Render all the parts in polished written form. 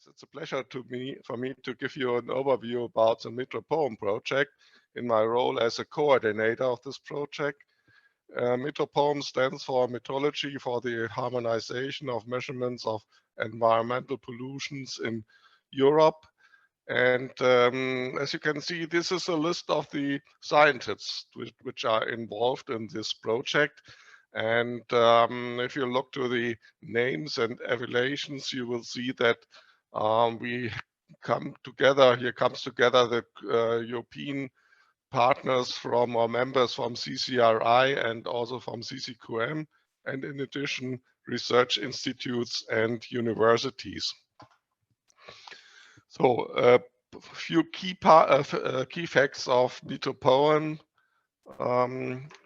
It's a pleasure for me to give you an overview about the Metrology project in my role as a coordinator of this project. Metrology stands for Metrology for the harmonization of measurements of environmental pollutions in Europe. And as you can see, this is a list of the scientists which are involved in this project. And if you look to the names and evaluations, you will see that we come together, here comes together the European partners from our members from CCRI and also from CCQM, and in addition, research institutes and universities. So a few key facts of Metrology.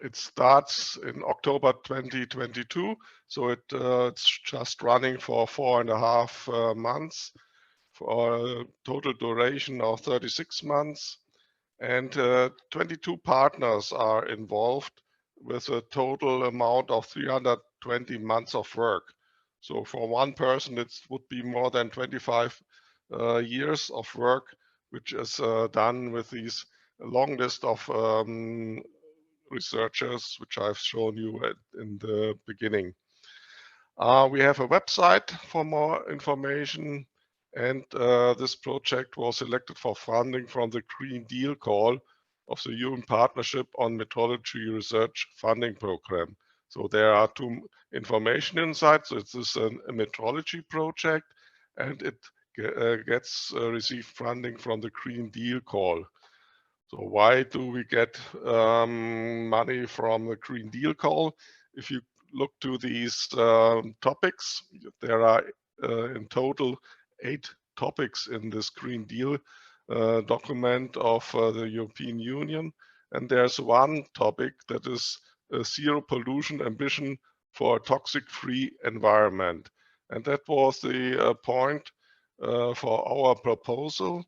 It starts in October 2022, so it's just running for 4.5 months for a total duration of 36 months. And 22 partners are involved with a total amount of 320 months of work. So for one person, it would be more than 25 years of work, which is done with these long list of researchers, which I've shown you in the beginning. We have a website for more information, and this project was selected for funding from the Green Deal call of the UN Partnership on Metrology Research Funding Program. So there are two information inside. So this is a metrology project, and it gets received funding from the Green Deal call. So why do we get money from the Green Deal call? If you look to these topics, there are in total 8 topics in this Green Deal document of the European Union. And there's one topic that is a zero pollution ambition for a toxic-free environment. And that was the point for our proposal.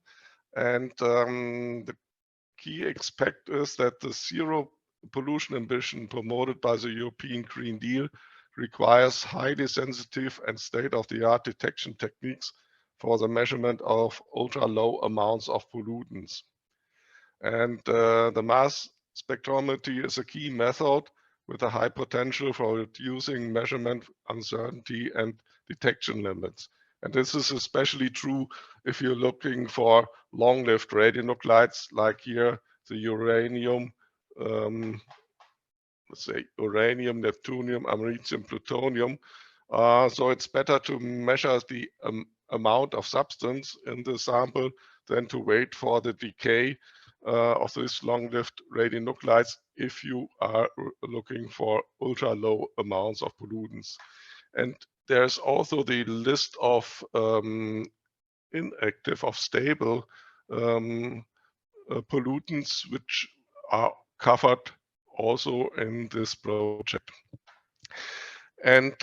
And the key aspect is that the zero pollution ambition promoted by the European Green Deal requires highly sensitive and state-of-the-art detection techniques for the measurement of ultra-low amounts of pollutants. And the mass spectrometry is a key method with a high potential for reducing measurement uncertainty and detection limits. And this is especially true if you're looking for long-lived radionuclides, like here, the uranium, let's say uranium, neptunium, americium, plutonium. So it's better to measure the amount of substance in the sample than to wait for the decay of these long-lived radionuclides if you are looking for ultra-low amounts of pollutants. And there's also the list of inactive, of stable pollutants, which are covered also in this project. And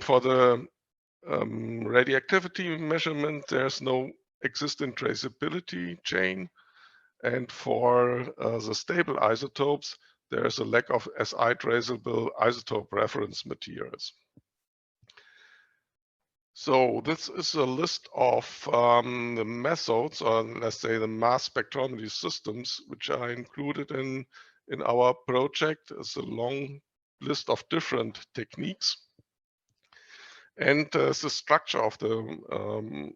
for the radioactivity measurement, there's no existing traceability chain. And for the stable isotopes, there's a lack of SI traceable isotope reference materials. So this is a list of the methods, or let's say the mass spectrometry systems, which are included in our project. It's a long list of different techniques. And the structure of the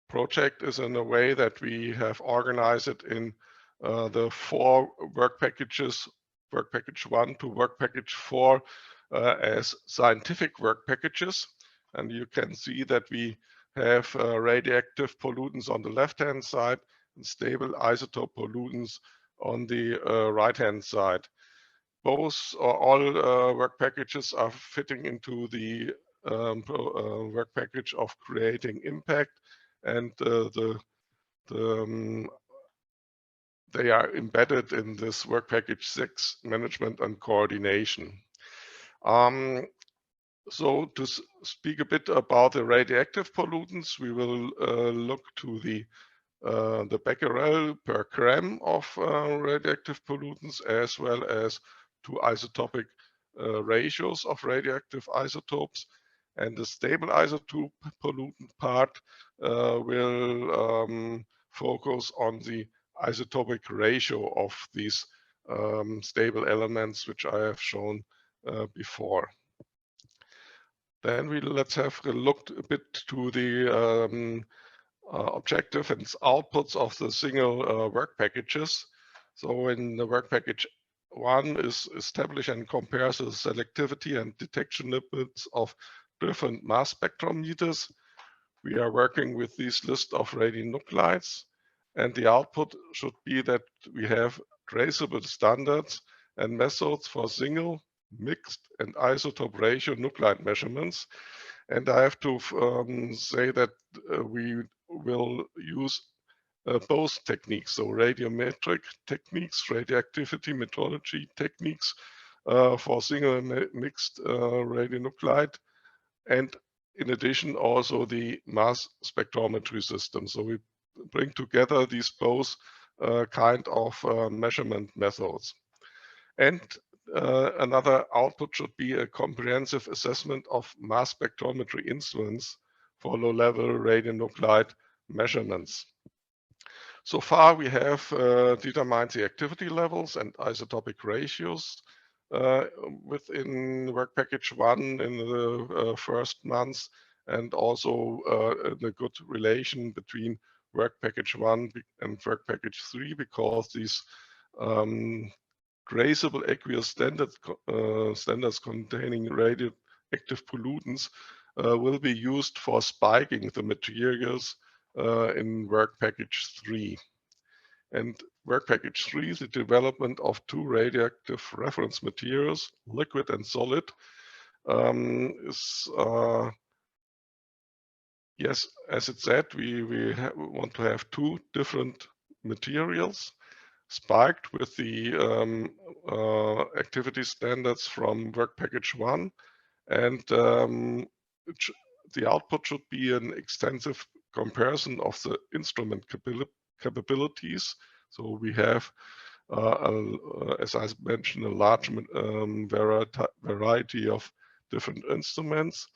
project is in a way that we have organized it in the 4 work packages, work package 1 to work package 4 as scientific work packages. And you can see that we have radioactive pollutants on the left-hand side and stable isotope pollutants on the right-hand side. Both or all work packages are fitting into the work package of creating impact, and they are embedded in this work package 6, management and coordination. So to speak a bit about the radioactive pollutants, we will look to the becquerel per gram of radioactive pollutants, as well as to isotopic ratios of radioactive isotopes. and the stable isotope pollutant part will focus on the isotopic ratio of these stable elements, which I have shown before. Then let's have a look a bit to the objective and outputs of the single work packages. So in the work package 1 is establish and compares the selectivity and detection limits of different mass spectrometers. We are working with this list of radionuclides, and the output should be that we have traceable standards and methods for single, mixed, and isotope ratio nuclide measurements. And I have to say that we will use both techniques, so radiometric techniques, radioactivity metrology techniques for single and mixed radionuclide, and in addition also the mass spectrometry system. So we bring together these both kind of measurement methods. And another output should be a comprehensive assessment of mass spectrometry instruments for low-level radionuclide measurements. So far, we have determined the activity levels and isotopic ratios within work package 1 in the first months, and also the good relation between work package 1 and work package 3, because these traceable aqueous standards containing radioactive pollutants will be used for spiking the materials in work package 3. And work package 3 is the development of 2 radioactive reference materials, liquid and solid. Yes, as it said, we want to have 2 different materials spiked with the activity standards from work package 1, and the output should be an extensive comparison of the instrument capabilities. So we have, as I mentioned, a large variety of different instruments,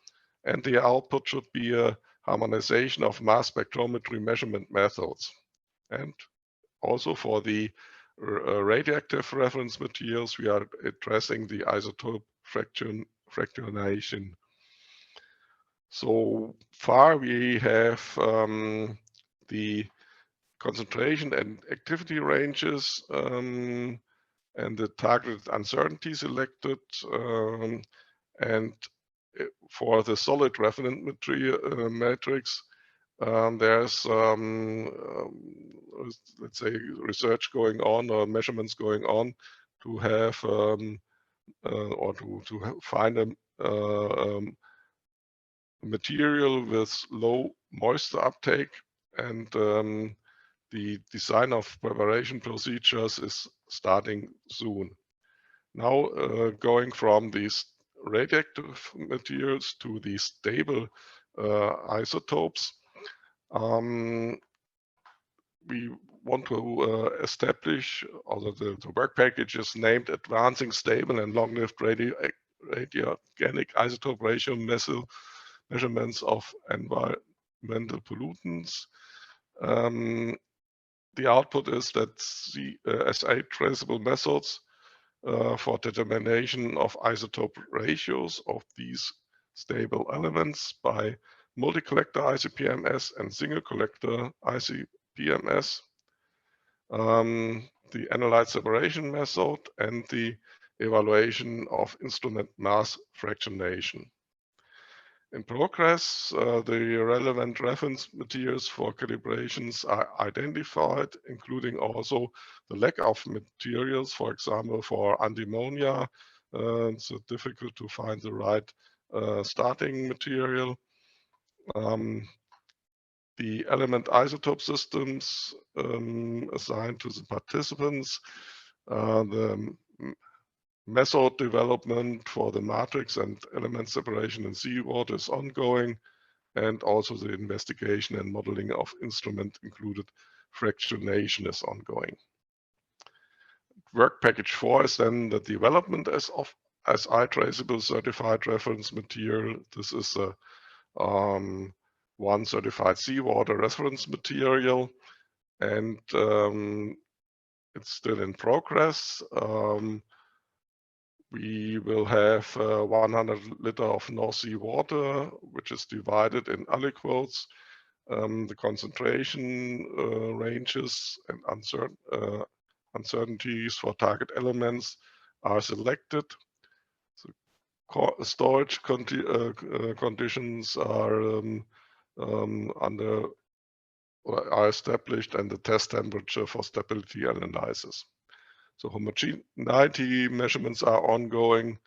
and the output should be a harmonization of mass spectrometry measurement methods. And also for the radioactive reference materials, we are addressing the isotope fractionation. So far, we have the concentration and activity ranges and the targeted uncertainty selected. And for the solid reference material matrix, there's let's say research going on or measurements going on to have or to find a material with low moisture uptake, and the design of preparation procedures is starting soon. Now going from these radioactive materials to the stable isotopes, we want to establish, although the work package is named Advancing Stable and Long-Lived Radiogenic Isotope Ratio Measurements of Environmental Pollutants. The output is that the SA traceable methods for determination of isotope ratios of these stable elements by multi-collector ICP-MS and single collector ICP-MS, the analyte separation method, and the evaluation of instrument mass fractionation. In progress, the relevant reference materials for calibrations are identified, including also the lack of materials, for example, for antimony. It's difficult to find the right starting material. The element isotope systems assigned to the participants, the method development for the matrix and element separation in seawater is ongoing, and also the investigation and modeling of instrument included fractionation is ongoing. Work package 4 is then the development of SI traceable certified reference material. This is a one certified seawater reference material, and it's still in progress. We will have 100 liter of North Sea water, which is divided in aliquots. The concentration ranges and uncertainties for target elements are selected. So storage conditions are are established, and the test temperature for stability analysis. So homogeneity measurements are ongoing,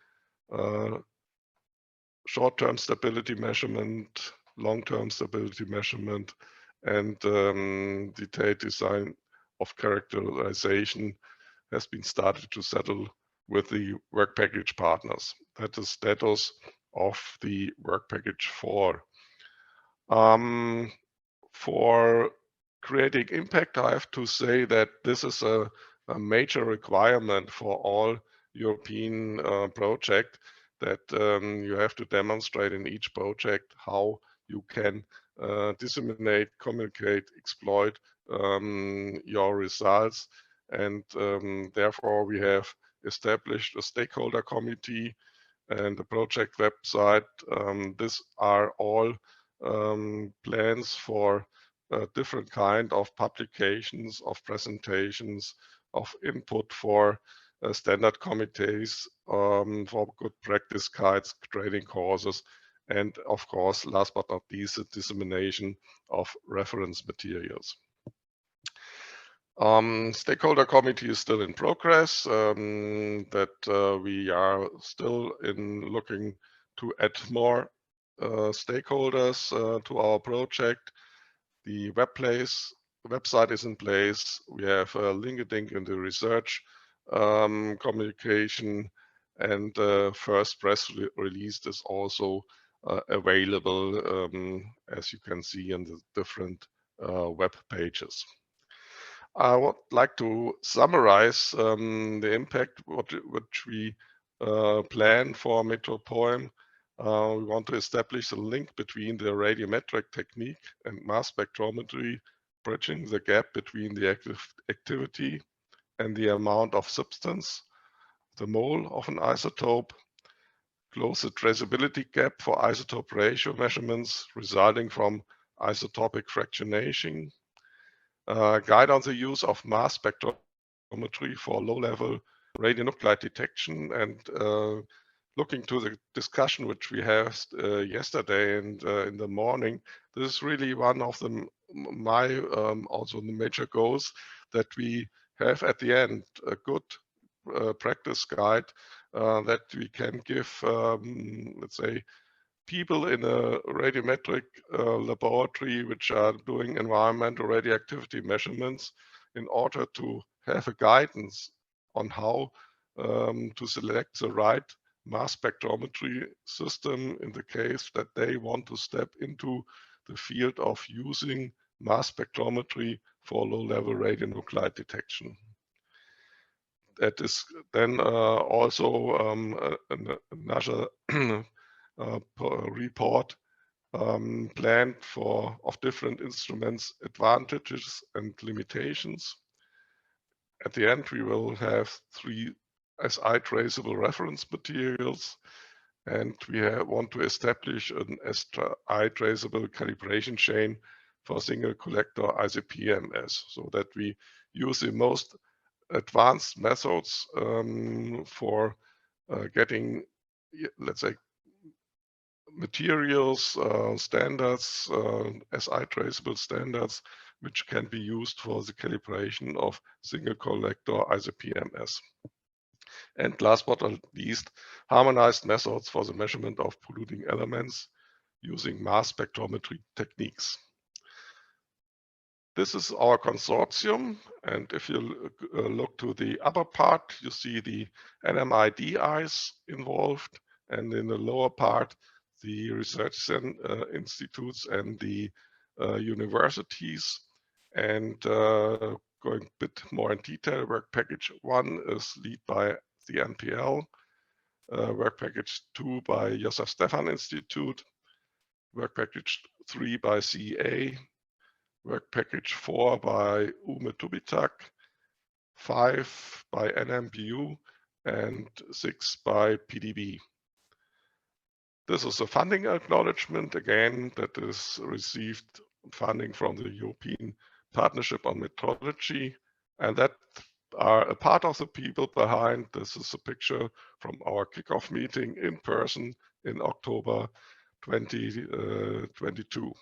short-term stability measurement, long-term stability measurement, and detailed design of characterization has been started to settle with the work package partners. That is status of the work package 4. For creating impact, I have to say that this is a major requirement for all European project, that you have to demonstrate in each project how you can disseminate, communicate, exploit your results. And therefore we have established a stakeholder committee and the project website. These are all plans for different kind of publications, of presentations, of input for standard committees, for good practice guides, training courses, and of course, last but not least, the dissemination of reference materials. Stakeholder committee is still in progress, that we are still looking to add more stakeholders to our project. The website is in place. We have LinkedIn in the research communication, and first press release is also available, as you can see in the different web pages. I would like to summarize the impact which we plan for Metropoint. We want to establish a link between the radiometric technique and mass spectrometry, bridging the gap between the activity and the amount of substance, the mole of an isotope, close the traceability gap for isotope ratio measurements resulting from isotopic fractionation, guide on the use of mass spectrometry for low-level radionuclide detection, and looking to the discussion which we had yesterday and in the morning, this is really one of my also the major goals, that we have at the end a good practice guide that we can give, let's say, people in a radiometric laboratory which are doing environmental radioactivity measurements, in order to have a guidance on how to select the right mass spectrometry system in the case that they want to step into the field of using mass spectrometry for low-level radionuclide detection. That is then also another report planned of different instruments, advantages and limitations. At the end, we will have 3 SI traceable reference materials, and we want to establish an SI traceable calibration chain for single collector ICP-MS, so that we use the most advanced methods for getting, let's say, materials, standards, SI traceable standards, which can be used for the calibration of single collector ICP-MS. And last but not least, harmonized methods for the measurement of polluting elements using mass spectrometry techniques. This is our consortium, and if you look to the upper part, you see the NMIDIs involved, and in the lower part, the research institutes and the universities. And going a bit more in detail, work package 1 is led by the NPL. Work Package 2 by Josef Stefan Institute, Work Package 3 by CEA, Work Package 4 by Ume Tubitak, 5 by NMBU, and 6 by PDB. This is a funding acknowledgement, again, that is received funding from the European Partnership on Metrology, and that are a part of the people behind. This is a picture from our kickoff meeting in person in October 2022.